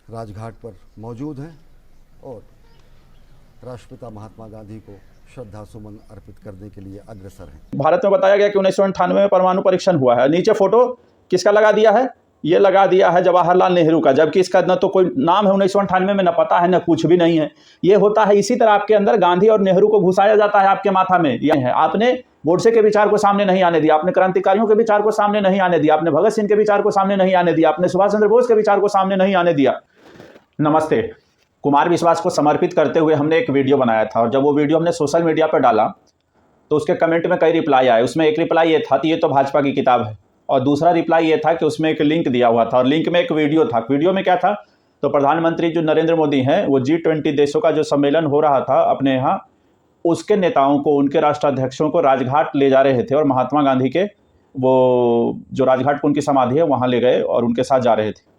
राजघाट पर मौजूद हैं और राष्ट्रपिता महात्मा गांधी को श्रद्धा सुमन अर्पित करने के लिए अग्रसर हैं। भारत में बताया गया कि 1998 में परमाणु परीक्षण हुआ है। नीचे फोटो किसका लगा दिया है? ये लगा दिया है जवाहरलाल नेहरू का, जबकि इसका न तो कोई नाम है 1998 में, न पता है, न कुछ भी नहीं है। ये होता है इसी तरह आपके अंदर गांधी और नेहरू को घुसाया जाता है आपके माथा में। यह है, आपने गोडसे के विचार को सामने नहीं आने दिया, आपने क्रांतिकारियों के विचार को सामने नहीं आने दिया, आपने भगत सिंह के विचार को सामने नहीं आने दिया, आपने सुभाष चंद्र बोस के विचार को सामने नहीं आने दिया। नमस्ते। कुमार विश्वास को समर्पित करते हुए हमने एक वीडियो बनाया था, और जब वो वीडियो हमने सोशल मीडिया पर डाला तो उसके कमेंट में कई रिप्लाई आए। उसमें एक रिप्लाई ये था कि ये तो भाजपा की किताब है, और दूसरा रिप्लाई ये था कि उसमें एक लिंक दिया हुआ था, और लिंक में एक वीडियो था। वीडियो में क्या था? तो प्रधानमंत्री जो नरेंद्र मोदी हैं, वो G20 देशों का जो सम्मेलन हो रहा था अपने यहाँ, उसके नेताओं को, उनके राष्ट्राध्यक्षों को राजघाट ले जा रहे थे, और महात्मा गांधी के वो जो राजघाट पर उनकी समाधि है वहाँ ले गए और उनके साथ जा रहे थे।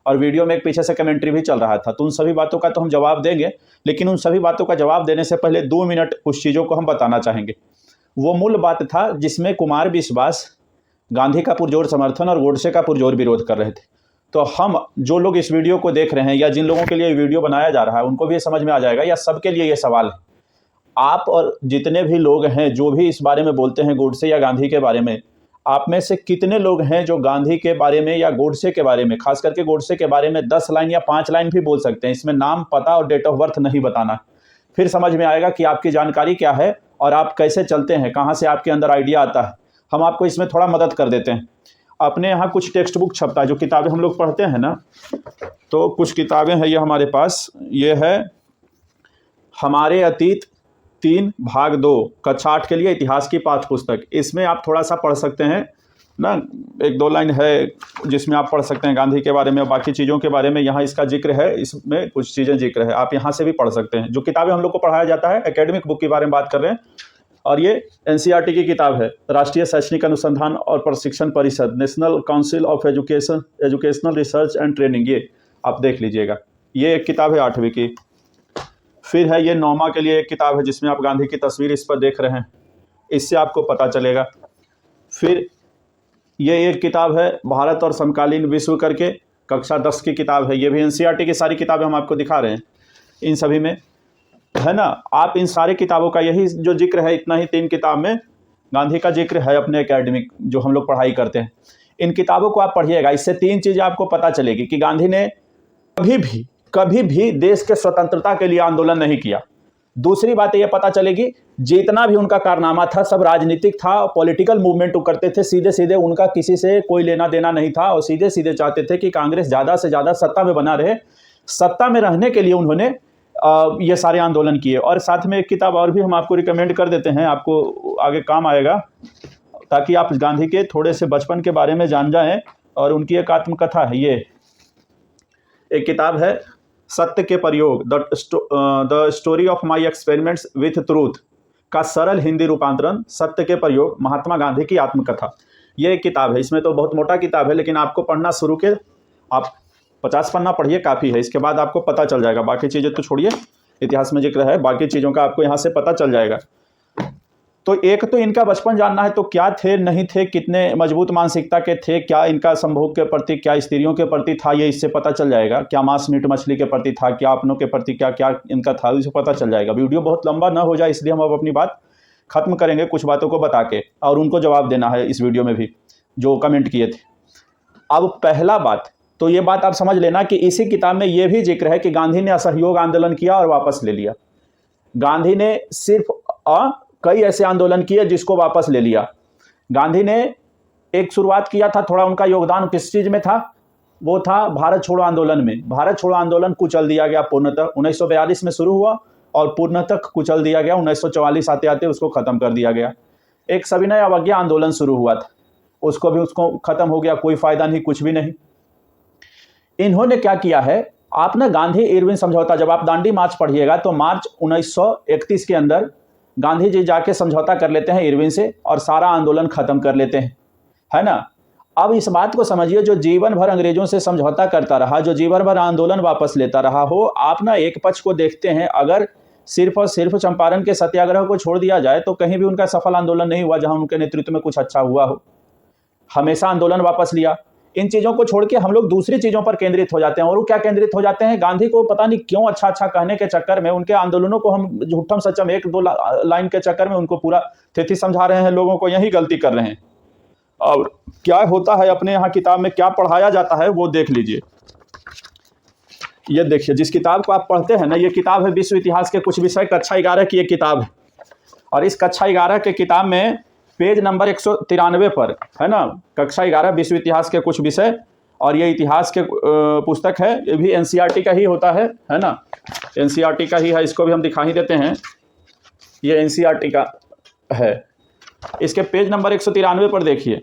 और वीडियो में एक पीछे से कमेंट्री भी चल रहा था। तो उन सभी बातों का तो हम जवाब देंगे, लेकिन उन सभी बातों का जवाब देने से पहले 2 मिनट कुछ चीज़ों को हम बताना चाहेंगे। वो मूल बात था जिसमें कुमार विश्वास गांधी का पुरजोर समर्थन और गोडसे का पुरजोर विरोध कर रहे थे। तो हम जो लोग इस वीडियो को देख रहे हैं, या जिन लोगों के लिए वीडियो बनाया जा रहा है, उनको भी ये समझ में आ जाएगा, या सबके लिए ये सवाल है। आप और जितने भी लोग हैं जो भी इस बारे में बोलते हैं गोडसे या गांधी के बारे में, आप में से कितने लोग हैं जो गांधी के बारे में या गोडसे के बारे में, खास करके गोडसे के बारे में 10 लाइन या 5 लाइन भी बोल सकते हैं? इसमें नाम, पता और डेट ऑफ बर्थ नहीं बताना। फिर समझ में आएगा कि आपकी जानकारी क्या है और आप कैसे चलते हैं, कहाँ से आपके अंदर आइडिया आता है। हम आपको इसमें थोड़ा मदद कर देते हैं। अपने यहाँ कुछ टेक्स्ट बुक छपता है, जो किताबें हम लोग पढ़ते हैं ना, तो कुछ किताबें हैं ये हमारे पास। ये है हमारे अतीत 3 भाग 2 कक्षा 8 के लिए इतिहास की पाठ्य पुस्तक। इसमें आप थोड़ा सा पढ़ सकते हैं ना, 1-2 लाइन है जिसमें आप पढ़ सकते हैं गांधी के बारे में, बाकी चीज़ों के बारे में यहाँ इसका जिक्र है, इसमें कुछ चीज़ें जिक्र है, आप यहाँ से भी पढ़ सकते हैं। जो किताबें हम लोग को पढ़ाया जाता है, एकेडमिक बुक के बारे में बात कर रहे हैं, और ये NCERT की किताब है, राष्ट्रीय शैक्षणिक अनुसंधान और प्रशिक्षण परिषद, national council of educational research and training. ये आप देख लीजिएगा, ये एक किताब है 8वीं की। फिर है ये 9वां के लिए एक किताब है जिसमें आप गांधी की तस्वीर इस पर देख रहे हैं, इससे आपको पता चलेगा। फिर ये एक किताब है भारत और समकालीन विश्व करके, कक्षा 10 की किताब है। ये भी NCERT की सारी किताबें हम आपको दिखा रहे हैं, इन सभी में है ना। आप इन सारी किताबों का यही जो जिक्र है, इतना ही 3 किताब में गांधी का जिक्र है अपने एकेडमिक जो हम लोग पढ़ाई करते हैं। इन किताबों को आप पढ़िएगा, इससे 3 चीज़ें आपको पता चलेगी कि गांधी ने कभी भी देश के स्वतंत्रता के लिए आंदोलन नहीं किया। दूसरी बात ये पता चलेगी, जितना भी उनका कारनामा था सब राजनीतिक था, पॉलिटिकल मूवमेंट करते थे, सीधे सीधे उनका किसी से कोई लेना देना नहीं था, और सीधे सीधे चाहते थे कि कांग्रेस ज़्यादा से ज़्यादा सत्ता में बना रहे। सत्ता में रहने के लिए उन्होंने ये सारे आंदोलन किए। और साथ में एक किताब और भी हम आपको रिकमेंड कर देते हैं, आपको आगे काम आएगा, ताकि आप गांधी के थोड़े से बचपन के बारे में जान जाएं। और उनकी एक आत्मकथा है, ये एक किताब है सत्य के प्रयोग, the story of my experiments with truth का सरल हिंदी रूपांतरण, सत्य के प्रयोग, महात्मा गांधी की आत्मकथा। ये एक किताब है, इसमें तो बहुत मोटा किताब है, लेकिन आपको पढ़ना शुरू के आप 50 पन्ना पढ़िए, काफ़ी है। इसके बाद आपको पता चल जाएगा, बाकी चीज़ें तो छोड़िए, इतिहास में जिक्र है, बाकी चीज़ों का आपको यहाँ से पता चल जाएगा। तो एक तो इनका बचपन जानना है, तो क्या थे, नहीं थे, कितने मजबूत मानसिकता के थे, क्या इनका संभोग के प्रति, क्या स्त्रियों के प्रति था, ये इससे पता चल जाएगा। क्या मांस मीट मछली के प्रति था, क्या अपनों के प्रति क्या क्या इनका था, इससे पता चल जाएगा। वीडियो बहुत लंबा ना हो जाए, इसलिए हम अब अपनी बात खत्म करेंगे कुछ बातों को बता के, और उनको जवाब देना है इस वीडियो में भी जो कमेंट किए थे। अब पहला बात तो ये बात आप समझ लेना कि इसी किताब में ये भी जिक्र है कि गांधी ने असहयोग आंदोलन किया और वापस ले लिया। गांधी ने सिर्फ कई ऐसे आंदोलन किए जिसको वापस ले लिया। गांधी ने एक शुरुआत किया था, थोड़ा उनका योगदान किस चीज़ में था, वो था भारत छोड़ो आंदोलन में। भारत छोड़ो आंदोलन कुचल दिया गया पूर्णतः, 1942 में शुरू हुआ और पूर्णतः कुचल दिया गया, 1944 आते आते उसको ख़त्म कर दिया गया। एक सविनय अवज्ञा आंदोलन शुरू हुआ था, उसको ख़त्म हो गया, कोई फ़ायदा नहीं, कुछ भी नहीं। इन्होंने क्या किया है, आप ना गांधी इरविन समझौता, जब आप दांडी मार्च पढ़िएगा तो मार्च 1931 के अंदर गांधी जी जाके समझौता कर लेते हैं इरविन से और सारा आंदोलन खत्म कर लेते हैं, है ना। अब इस बात को समझिए, जो जीवन भर अंग्रेजों से समझौता करता रहा, जो जीवन भर आंदोलन वापस लेता रहा हो, आप ना एक पक्ष को देखते हैं, अगर सिर्फ और सिर्फ चंपारण के सत्याग्रह को छोड़ दिया जाए तो कहीं भी उनका सफल आंदोलन नहीं हुआ जहां उनके नेतृत्व में कुछ अच्छा हुआ हो। हमेशा आंदोलन वापस लिया। इन चीज़ों को छोड़ के हम लोग दूसरी चीज़ों पर केंद्रित हो जाते हैं। और वो क्या केंद्रित हो जाते हैं, गांधी को पता नहीं क्यों अच्छा अच्छा कहने के चक्कर में, उनके आंदोलनों को हम झूठम सच्चम एक दो लाइन के चक्कर में उनको पूरा थिथि समझा रहे हैं, लोगों को यही गलती कर रहे हैं। और क्या होता है अपने यहाँ किताब में क्या पढ़ाया जाता है वो देख लीजिए। ये देखिए, जिस किताब को आप पढ़ते हैं ना, ये किताब है विश्व इतिहास के कुछ विषय, कक्षा 11 की ये किताब है। और इस कक्षा 11 के किताब में पेज नंबर 193 पर है ना, कक्षा 11 विश्व इतिहास के कुछ विषय, और ये इतिहास के पुस्तक है, ये भी एनसीईआरटी का ही होता है ना, एनसीईआरटी का ही है। इसको भी हम दिखा ही देते हैं, ये एनसीईआरटी का है। इसके पेज नंबर 193 पर देखिए,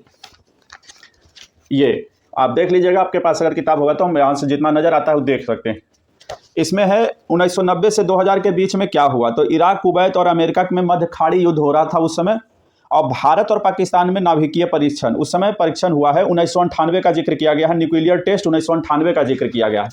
ये आप देख लीजिएगा, आपके पास अगर किताब होगा तो हम यहाँ से जितना नज़र आता है वो देख सकते हैं। इसमें है 1990 से 2000 के बीच में क्या हुआ। तो इराक, कुवैत और अमेरिका में मध्य खाड़ी युद्ध हो रहा था उस समय, और भारत और पाकिस्तान में नाभिकीय परीक्षण, उस समय परीक्षण हुआ है। 1998 का जिक्र किया गया है, न्यूक्लियर टेस्ट 1998 का जिक्र किया गया है।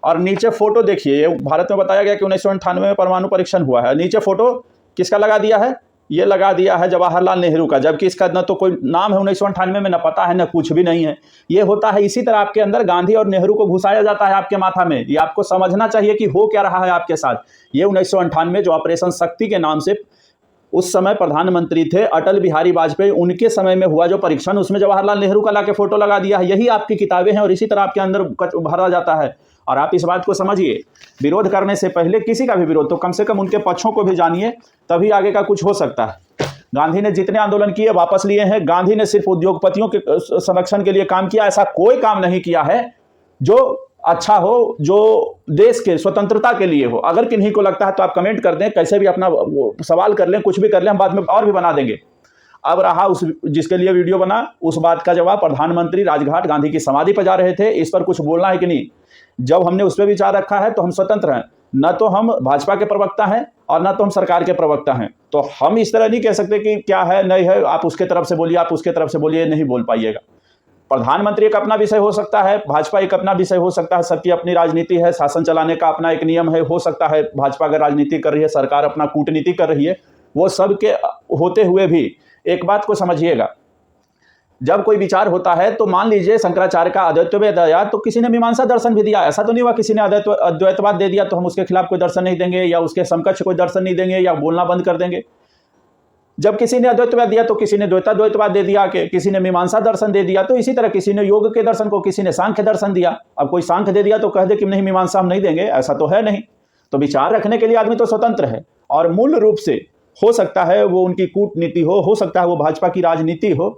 और नीचे फोटो देखिए, ये भारत में बताया गया कि 1998 में परमाणु परीक्षण हुआ है। नीचे फोटो किसका लगा दिया है, ये लगा दिया है जवाहरलाल नेहरू का, जबकि इसका न तो कोई नाम है 1998 में, न पता है, न कुछ भी नहीं है। ये होता है, इसी तरह आपके अंदर गांधी और नेहरू को घुसाया जाता है आपके माथा में। ये आपको समझना चाहिए कि हो क्या रहा है आपके साथ। ये 1998 जो ऑपरेशन शक्ति के नाम से उस समय प्रधानमंत्री थे अटल बिहारी वाजपेयी, उनके समय में हुआ जो परीक्षण, उसमें जवाहरलाल नेहरू का लाके फोटो लगा दिया है। यही आपकी किताबें हैं और इसी तरह आपके अंदर भरा जाता है। और आप इस बात को समझिए, विरोध करने से पहले किसी का भी विरोध, तो कम से कम उनके पक्षों को भी जानिए, तभी आगे का कुछ हो सकता है। गांधी ने जितने आंदोलन किए वापस लिए हैं। गांधी ने सिर्फ उद्योगपतियों के संरक्षण के लिए काम किया, ऐसा कोई काम नहीं किया है जो अच्छा हो, जो देश के स्वतंत्रता के लिए हो। अगर किन्हीं को लगता है तो आप कमेंट कर दें, कैसे भी अपना सवाल कर लें, कुछ भी कर लें, हम बाद में और भी बना देंगे। अब रहा उस जिसके लिए वीडियो बना, उस बात का जवाब। प्रधानमंत्री राजघाट गांधी की समाधि पर जा रहे थे, इस पर कुछ बोलना है कि नहीं। जब हमने उस पर विचार रखा है तो हम स्वतंत्र हैं, न तो हम भाजपा के प्रवक्ता हैं और न तो हम सरकार के प्रवक्ता हैं। तो हम इस तरह नहीं कह सकते कि क्या है नहीं है, आप उसके तरफ से बोलिए, आप उसके तरफ से बोलिए, नहीं बोल पाइएगा। प्रधानमंत्री एक अपना विषय हो सकता है, भाजपा एक अपना विषय हो सकता है, सबकी अपनी राजनीति है, शासन चलाने का अपना एक नियम है। हो सकता है भाजपा अगर राजनीति कर रही है, सरकार अपना कूटनीति कर रही है, वो सब के होते हुए भी एक बात को समझिएगा, जब कोई विचार होता है तो मान लीजिए शंकराचार्य का अद्वैतवाद आया तो किसी ने मीमांसा दर्शन भी दिया। ऐसा तो नहीं हुआ किसी ने अद्वैतवाद दे दिया तो हम उसके खिलाफ कोई दर्शन नहीं देंगे या उसके समकक्ष कोई दर्शन नहीं देंगे या बोलना बंद कर देंगे। जब किसी ने अद्वैतवाद दिया तो किसी ने द्वैतवाद दे दिया, कि किसी ने मीमांसा दर्शन दे दिया, तो इसी तरह किसी ने योग के दर्शन को, किसी ने सांख्य दर्शन दिया। अब कोई सांख्य दे दिया तो कह दे कि नहीं मीमांसा हम नहीं देंगे, ऐसा तो है नहीं। तो विचार रखने के लिए आदमी तो स्वतंत्र है। और मूल रूप से हो सकता है वो उनकी कूटनीति हो सकता है वो भाजपा की राजनीति हो।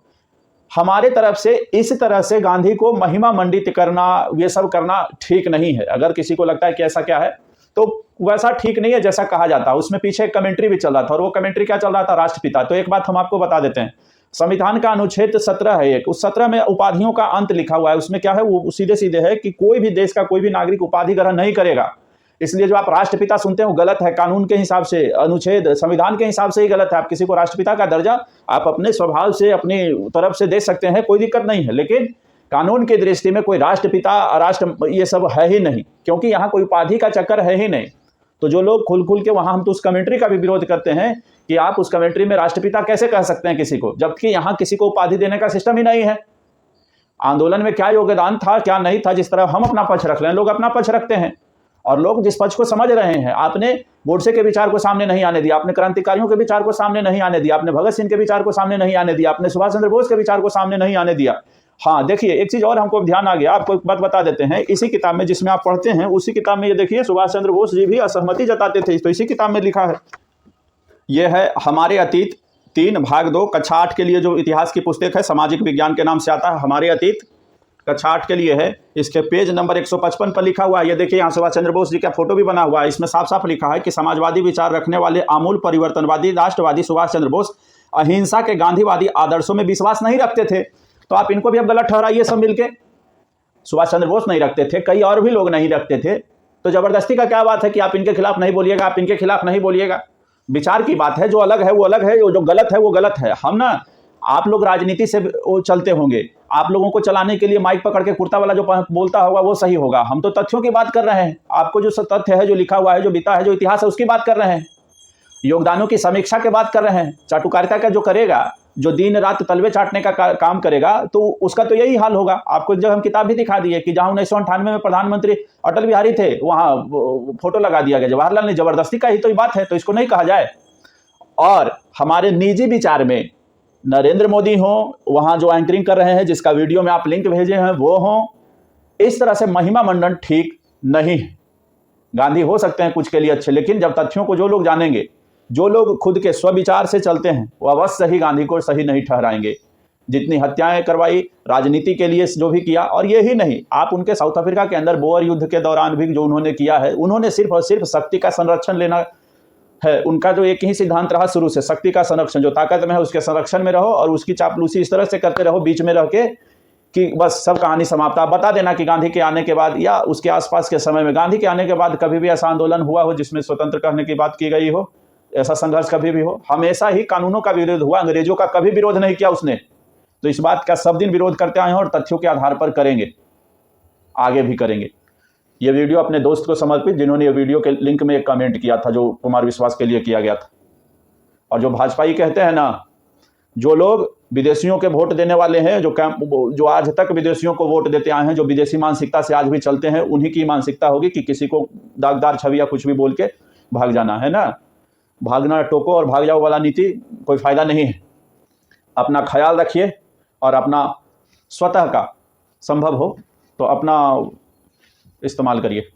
हमारे तरफ से इस तरह से गांधी को महिमा मंडित करना, ये सब करना ठीक नहीं है। अगर किसी को लगता है कि ऐसा क्या है तो वैसा ठीक नहीं है जैसा कहा जाता है। उसमें पीछे एक कमेंट्री भी चल रहा था, और वो कमेंट्री क्या चल रहा था, राष्ट्रपिता। तो एक बात हम आपको बता देते हैं, संविधान का अनुच्छेद 17 है एक, उस 17 में उपाधियों का अंत लिखा हुआ है। उसमें क्या है, वो सीधे सीधे है कि कोई भी देश का कोई भी नागरिक उपाधि ग्रहण नहीं करेगा। इसलिए जो आप राष्ट्रपिता सुनते हैं वो गलत है, कानून के हिसाब से, अनुच्छेद संविधान के हिसाब से ही गलत है। आप किसी को राष्ट्रपिता का दर्जा आप अपने स्वभाव से अपनी तरफ से दे सकते हैं, कोई दिक्कत नहीं है, लेकिन कानून की दृष्टि में कोई राष्ट्रपिता राष्ट्र ये सब है ही नहीं, क्योंकि यहाँ कोई उपाधि का चक्कर है ही नहीं। तो जो लोग खुल के वहाँ, हम तो उस कमेंट्री का भी विरोध करते हैं कि आप उस कमेंट्री में राष्ट्रपिता कैसे कह सकते हैं किसी को, जबकि यहाँ किसी को उपाधि देने का सिस्टम ही नहीं है। आंदोलन में क्या योगदान था क्या नहीं था, जिस तरह हम अपना पक्ष रख रहे हैं, लोग अपना पक्ष रखते हैं, और लोग जिस पक्ष को समझ रहे हैं। आपने गोडसे के विचार को सामने नहीं आने दिया, आपने क्रांतिकारियों के विचार को सामने नहीं आने दिया, आपने भगत सिंह के विचार को सामने नहीं आने दिया, आपने सुभाष चंद्र बोस के विचार को सामने नहीं आने दिया। हाँ देखिए, एक चीज और हमको ध्यान आ गया, आपको एक बात बता देते हैं। इसी किताब में जिसमें आप पढ़ते हैं, उसी किताब में ये देखिए, सुभाष चंद्र बोस जी भी असहमति जताते थे, तो इसी किताब में लिखा है। यह है हमारे अतीत 3 भाग 2 कक्षा 8 के लिए जो इतिहास की पुस्तक है, सामाजिक विज्ञान के नाम से आता है, हमारे अतीत कक्षा 8 के लिए है। इसके पेज नंबर 155 पर लिखा हुआ है, ये देखिए यहाँ सुभाष चंद्र बोस जी का फोटो भी बना हुआ है। इसमें साफ साफ लिखा है कि समाजवादी विचार रखने वाले आमूल परिवर्तनवादी राष्ट्रवादी सुभाष चंद्र बोस अहिंसा के गांधीवादी आदर्शों में विश्वास नहीं रखते थे। तो आप इनको भी अब गलत ठहराइए सब मिलके। सुभाष चंद्र बोस नहीं रखते थे, कई और भी लोग नहीं रखते थे, तो जबरदस्ती का क्या बात है कि आप इनके खिलाफ नहीं बोलिएगा, आप इनके खिलाफ नहीं बोलिएगा। विचार की बात है, जो अलग है वो अलग है, जो गलत है वो गलत है। हम ना, आप लोग राजनीति से वो चलते होंगे, आप लोगों को चलाने के लिए माइक पकड़ के कुर्ता वाला जो बोलता होगा वो सही होगा। हम तो तथ्यों की बात कर रहे हैं, आपको जो तथ्य है, जो लिखा हुआ है, जो बीता है, जो इतिहास है, उसकी बात कर रहे हैं। योगदानों की समीक्षा की बात कर रहे हैं। चाटुकारिता का जो करेगा जो दिन रात तलवे चाटने का काम करेगा तो उसका तो यही हाल होगा। आपको जब हम किताब भी दिखा दिए कि जहां 1998 में प्रधानमंत्री अटल बिहारी थे वहां फोटो लगा दिया गया जवाहरलाल ने, जबरदस्ती का ही तो ये बात है, तो इसको नहीं कहा जाए। और हमारे निजी विचार में नरेंद्र मोदी हो, वहां जो एंकरिंग कर रहे हैं जिसका वीडियो में आप लिंक भेजे हैं वो हो, इस तरह से महिमा मंडन ठीक नहीं है। गांधी हो सकते हैं कुछ के लिए अच्छे, लेकिन जब तथ्यों को जो लोग जानेंगे, जो लोग खुद के स्वविचार से चलते हैं, वो अवश्य ही गांधी को सही नहीं ठहराएंगे। जितनी हत्याएं करवाई राजनीति के लिए जो भी किया, और ये ही नहीं, आप उनके साउथ अफ्रीका के अंदर बोअर युद्ध के दौरान भी जो उन्होंने किया है, उन्होंने सिर्फ और सिर्फ शक्ति का संरक्षण लेना है। उनका जो एक ही सिद्धांत रहा शुरू से, शक्ति का संरक्षण, जो ताकत में है उसके संरक्षण में रहो और उसकी चापलूसी इस तरह से करते रहो बीच में रह के कि बस सब कहानी समाप्त। आप बता देना कि गांधी के आने के बाद या उसके आसपास के समय में, गांधी के आने के बाद कभी भी ऐसा आंदोलन हुआ हो जिसमें स्वतंत्र कहने की बात की गई हो, ऐसा संघर्ष कभी भी हो? हमेशा ही कानूनों का विरोध हुआ, अंग्रेजों का कभी विरोध नहीं किया उसने। तो इस बात का सब दिन विरोध करते आए हैं और तथ्यों के आधार पर करेंगे, आगे भी करेंगे। ये वीडियो अपने दोस्त को समर्पित, जिन्होंने ये वीडियो के लिंक में एक कमेंट किया था जो कुमार विश्वास के लिए किया गया था। और जो भाजपाई कहते हैं ना, जो लोग विदेशियों के वोट देने वाले हैं, जो आज तक विदेशियों को वोट देते आए हैं, जो विदेशी मानसिकता से आज भी चलते हैं, उन्हीं की मानसिकता होगी कि किसी को दागदार छवि या कुछ भी बोल के भाग जाना है ना। भागना, टोको और भाग जाओ वाला नीति कोई फायदा नहीं है। अपना ख्याल रखिए और अपना स्वतः का संभव हो तो अपना इस्तेमाल करिए।